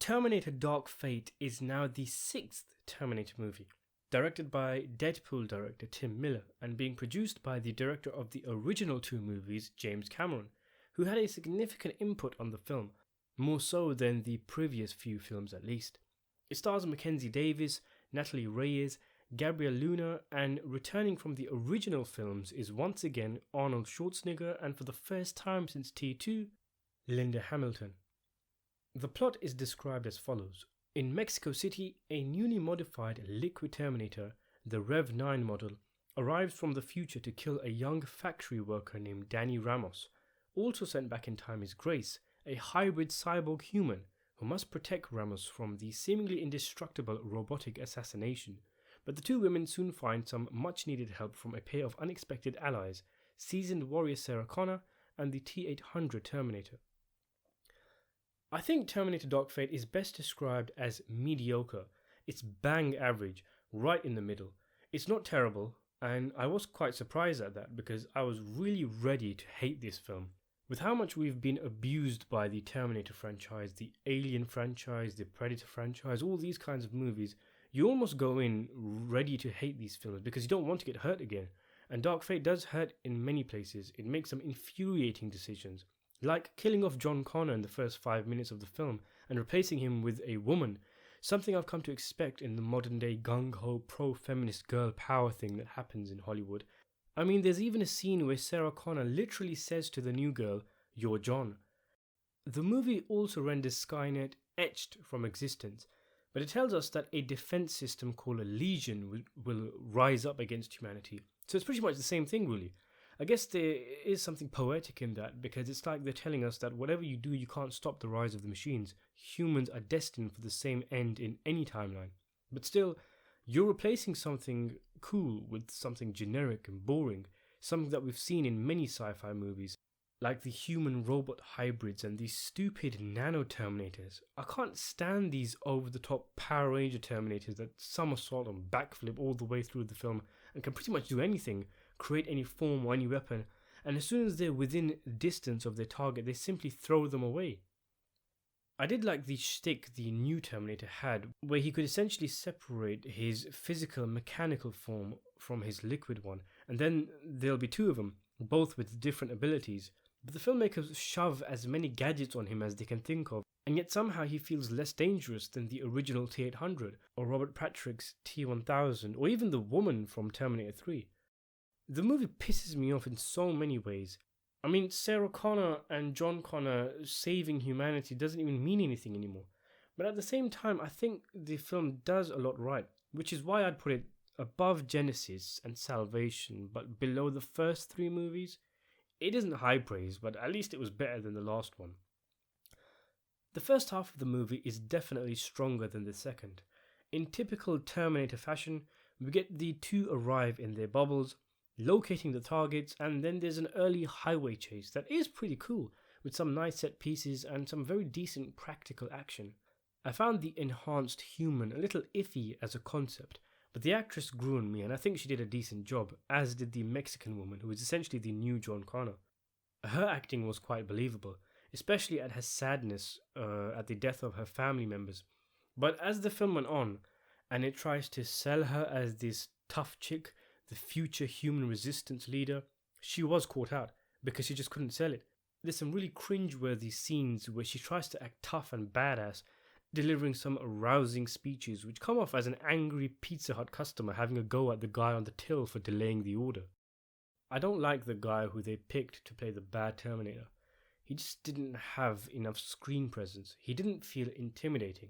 Terminator Dark Fate is now the 6th Terminator movie, directed by Deadpool director Tim Miller and being produced by the director of the original 2 movies, James Cameron, who had a significant input on the film, more so than the previous few films at least. It stars Mackenzie Davis, Natalie Reyes, Gabriel Luna, and returning from the original films is once again Arnold Schwarzenegger, and for the first time since T2, Linda Hamilton. The plot is described as follows. In Mexico City, a newly modified liquid Terminator, the Rev-9 model, arrives from the future to kill a young factory worker named Dani Ramos. Also sent back in time is Grace, a hybrid cyborg human who must protect Ramos from the seemingly indestructible robotic assassination. But the 2 women soon find some much needed help from a pair of unexpected allies, seasoned warrior Sarah Connor and the T-800 Terminator. I think Terminator Dark Fate is best described as mediocre. It's bang average, right in the middle. It's not terrible, and I was quite surprised at that because I was really ready to hate this film. With how much we've been abused by the Terminator franchise, the Alien franchise, the Predator franchise, all these kinds of movies, you almost go in ready to hate these films because you don't want to get hurt again. And Dark Fate does hurt in many places. It makes some infuriating decisions, like killing off John Connor in the first 5 minutes of the film and replacing him with a woman, something I've come to expect in the modern day gung-ho pro-feminist girl power thing that happens in Hollywood. I mean, there's even a scene where Sarah Connor literally says to the new girl, "You're John." The movie also renders Skynet etched from existence, but it tells us that a defense system called a Legion will rise up against humanity. So it's pretty much the same thing, really. I guess there is something poetic in that, because it's like they're telling us that whatever you do, you can't stop the rise of the machines. Humans are destined for the same end in any timeline. But still, you're replacing something cool with something generic and boring, something that we've seen in many sci-fi movies, like the human-robot hybrids and these stupid nano-Terminators. I can't stand these over-the-top Power Ranger Terminators that somersault and backflip all the way through the film and can pretty much do anything, create any form or any weapon, and as soon as they're within distance of their target, they simply throw them away. I did like the shtick the new Terminator had, where he could essentially separate his physical mechanical form from his liquid one, and then there'll be 2 of them, both with different abilities. But the filmmakers shove as many gadgets on him as they can think of, and yet somehow he feels less dangerous than the original T-800, or Robert Patrick's T-1000, or even the woman from Terminator 3. The movie pisses me off in so many ways. I mean, Sarah Connor and John Connor saving humanity doesn't even mean anything anymore. But at the same time, I think the film does a lot right, which is why I'd put it above Genesis and Salvation, but below the first 3 movies. It isn't high praise, but at least it was better than the last one. The first half of the movie is definitely stronger than the second. In typical Terminator fashion, we get the 2 arrive in their bubbles, locating the targets, and then there's an early highway chase that is pretty cool, with some nice set pieces and some very decent practical action. I found the enhanced human a little iffy as a concept, but the actress grew on me and I think she did a decent job, as did the Mexican woman who is essentially the new John Connor. Her acting was quite believable, especially at her sadness at the death of her family members. But as the film went on, and it tries to sell her as this tough chick, the future human resistance leader, she was caught out because she just couldn't sell it. There's some really cringe-worthy scenes where she tries to act tough and badass, delivering some rousing speeches which come off as an angry Pizza Hut customer having a go at the guy on the till for delaying the order. I don't like the guy who they picked to play the bad Terminator. He just didn't have enough screen presence. He didn't feel intimidating.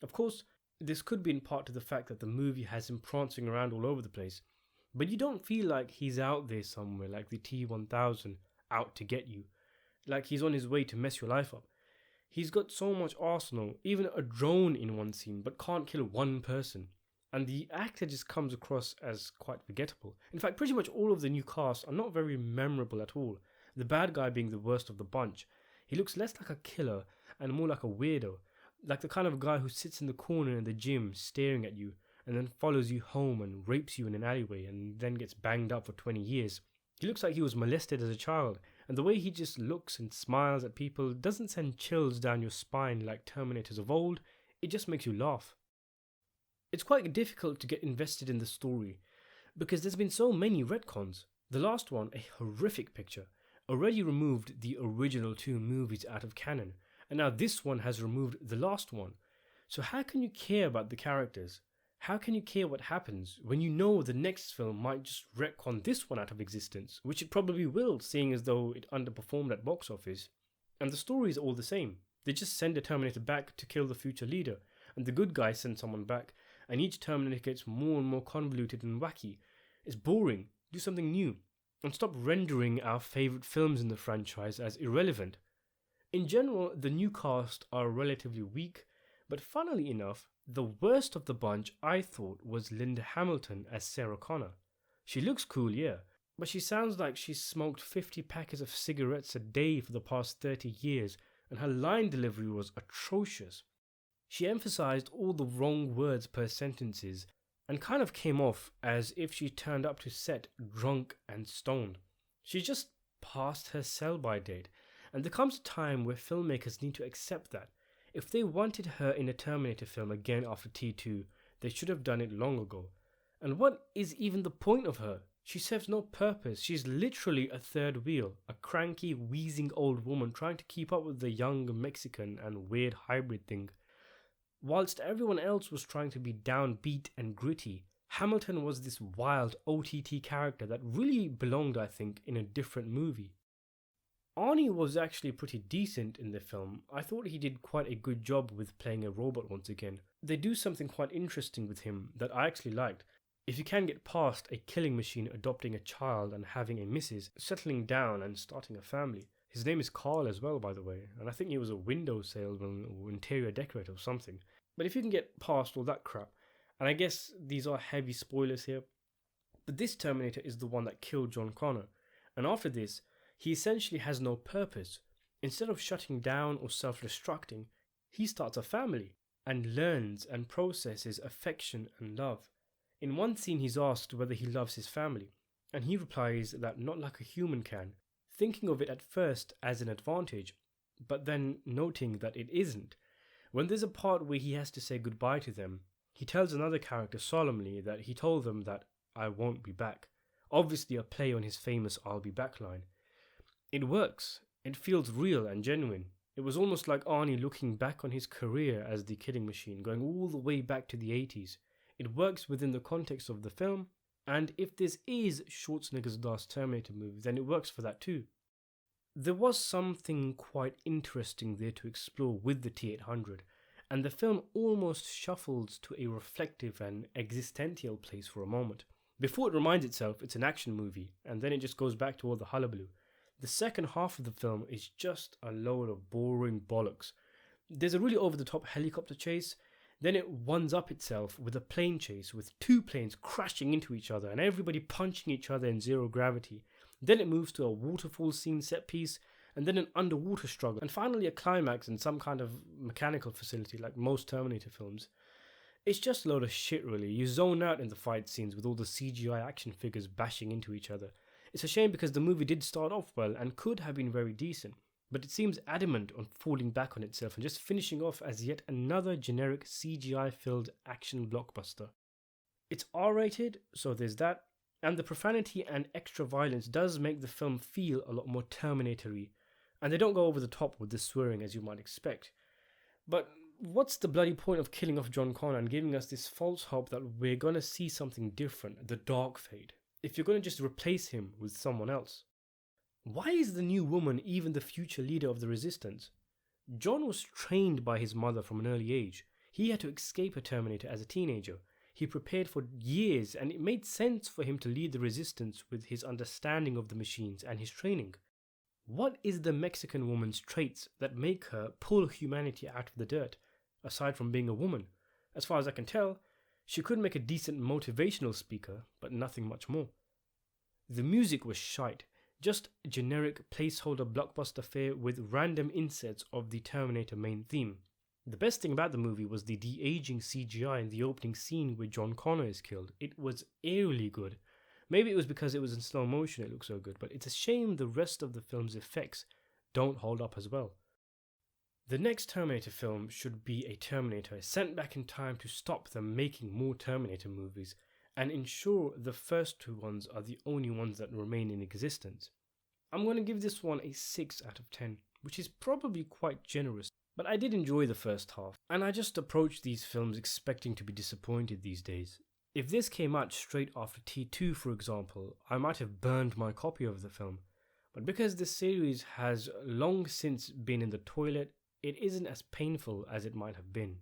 Of course, this could be in part to the fact that the movie has him prancing around all over the place, but you don't feel like he's out there somewhere like the T-1000 out to get you, like he's on his way to mess your life up. He's got so much arsenal, even a drone in one scene, but can't kill one person. And the actor just comes across as quite forgettable. In fact, pretty much all of the new cast are not very memorable at all, the bad guy being the worst of the bunch. He looks less like a killer and more like a weirdo, like the kind of guy who sits in the corner in the gym staring at you and then follows you home and rapes you in an alleyway and then gets banged up for 20 years. He looks like he was molested as a child, and the way he just looks and smiles at people doesn't send chills down your spine like Terminators of old. it just makes you laugh. It's quite difficult to get invested in the story because there's been so many retcons. The last one, a horrific picture, already removed the original two movies out of canon, and now this one has removed the last one. So how can you care about the characters? How can you care what happens when you know the next film might just retcon this one out of existence, which it probably will, seeing as though it underperformed at box office. And the story is all the same. They just send a Terminator back to kill the future leader, and the good guys send someone back, and each Terminator gets more and more convoluted and wacky. It's boring. Do something new. And stop rendering our favourite films in the franchise as irrelevant. In general, the new cast are relatively weak, but funnily enough, the worst of the bunch I thought was Linda Hamilton as Sarah Connor. She looks cool, yeah, but she sounds like she's smoked 50 packets of cigarettes a day for the past 30 years, and her line delivery was atrocious. She emphasized all the wrong words per sentences and kind of came off as if she turned up to set drunk and stoned. She just passed her sell-by date, and there comes a time where filmmakers need to accept that. If they wanted her in a Terminator film again after T2, they should have done it long ago. And what is even the point of her? She serves no purpose. She's literally a third wheel, a cranky, wheezing old woman trying to keep up with the young Mexican and weird hybrid thing. Whilst everyone else was trying to be downbeat and gritty, Hamilton was this wild OTT character that really belonged, I think, in a different movie. Arnie was actually pretty decent in the film. I thought he did quite a good job with playing a robot once again. They do something quite interesting with him that I actually liked. If you can get past a killing machine adopting a child and having a missus, settling down and starting a family. His name is Carl as well, by the way, and I think he was a window salesman or interior decorator or something. But if you can get past all that crap, and I guess these are heavy spoilers here, but this Terminator is the one that killed John Connor, and after this, he essentially has no purpose. Instead of shutting down or self-destructing, he starts a family and learns and processes affection and love. In one scene he's asked whether he loves his family, and he replies that not like a human can, thinking of it at first as an advantage, but then noting that it isn't. When there's a part where he has to say goodbye to them, he tells another character solemnly that he told them that I won't be back. Obviously a play on his famous I'll be back line. It works. It feels real and genuine. It was almost like Arnie looking back on his career as the killing machine, going all the way back to the 80s. It works within the context of the film, and if this is Schwarzenegger's last Terminator movie, then it works for that too. There was something quite interesting there to explore with the T-800, and the film almost shuffles to a reflective and existential place for a moment. Before it reminds itself it's an action movie, and then it just goes back to all the hullabaloo. The second half of the film is just a load of boring bollocks. There's a really over-the-top helicopter chase, then it ones up itself with a plane chase with two planes crashing into each other and everybody punching each other in zero gravity. Then it moves to a waterfall scene set piece, and then an underwater struggle, and finally a climax in some kind of mechanical facility like most Terminator films. It's just a load of shit really. You zone out in the fight scenes with all the CGI action figures bashing into each other. It's a shame because the movie did start off well and could have been very decent, but it seems adamant on falling back on itself and just finishing off as yet another generic CGI-filled action blockbuster. It's R-rated, so there's that, and the profanity and extra violence does make the film feel a lot more Terminator-y, and they don't go over the top with the swearing as you might expect. But what's the bloody point of killing off John Connor and giving us this false hope that we're gonna see something different, the dark fade, if you're gonna just replace him with someone else? Why is the new woman even the future leader of the resistance? John was trained by his mother from an early age. He had to escape a Terminator as a teenager. He prepared for years, and it made sense for him to lead the resistance with his understanding of the machines and his training. What is the Mexican woman's traits that make her pull humanity out of the dirt, aside from being a woman? As far as I can tell, she could make a decent motivational speaker, but nothing much more. The music was shite. Just generic placeholder blockbuster fare with random insets of the Terminator main theme. The best thing about the movie was the de-aging CGI in the opening scene where John Connor is killed. It was eerily good. Maybe it was because it was in slow motion it looked so good, but it's a shame the rest of the film's effects don't hold up as well. The next Terminator film should be a Terminator sent back in time to stop them making more Terminator movies and ensure the first two ones are the only ones that remain in existence. I'm going to give this one a 6 out of 10, which is probably quite generous, but I did enjoy the first half, and I just approach these films expecting to be disappointed these days. If this came out straight after T2, for example, I might have burned my copy of the film, but because this series has long since been in the toilet, it isn't as painful as it might have been.